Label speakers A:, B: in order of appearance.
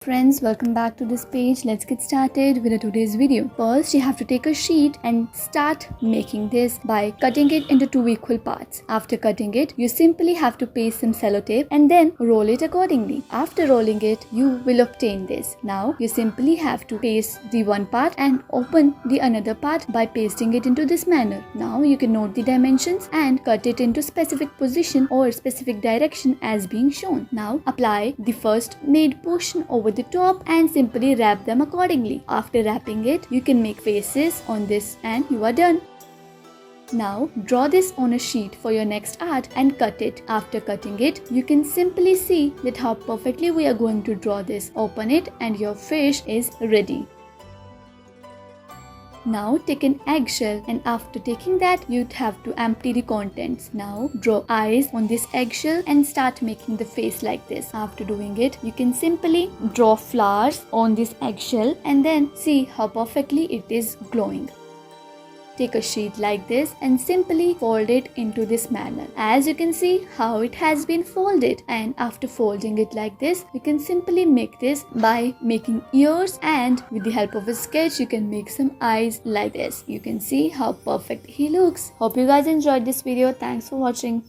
A: Friends, welcome back to this page. Let's get started with today's video. First, you have to take a sheet and start making this by cutting it into two equal parts. After cutting it, you simply have to paste some sellotape and then roll it accordingly. After rolling it, you will obtain this. Now, you simply have to paste the one part and open the another part by pasting it into this manner. Now, you can note the dimensions and cut it into specific position or specific direction as being shown. Now, apply the first made portion over the top and simply wrap them accordingly. After wrapping it, you can make faces on this and you are done. Now draw this on a sheet for your next art and cut it. After cutting it, you can simply see that how perfectly we are going to draw this. Open it and your fish is ready. Now take an eggshell and after taking that, you'd have to empty the contents. Now draw eyes on this eggshell and start making the face like this. After doing it, you can simply draw flowers on this eggshell and then see how perfectly it is glowing. Take a sheet like this and simply fold it into this manner. As you can see how it has been folded, and after folding it like this, you can simply make this by making ears, and with the help of a sketch you can make some eyes like this. You can see how perfect he looks. Hope you guys enjoyed this video. Thanks for watching.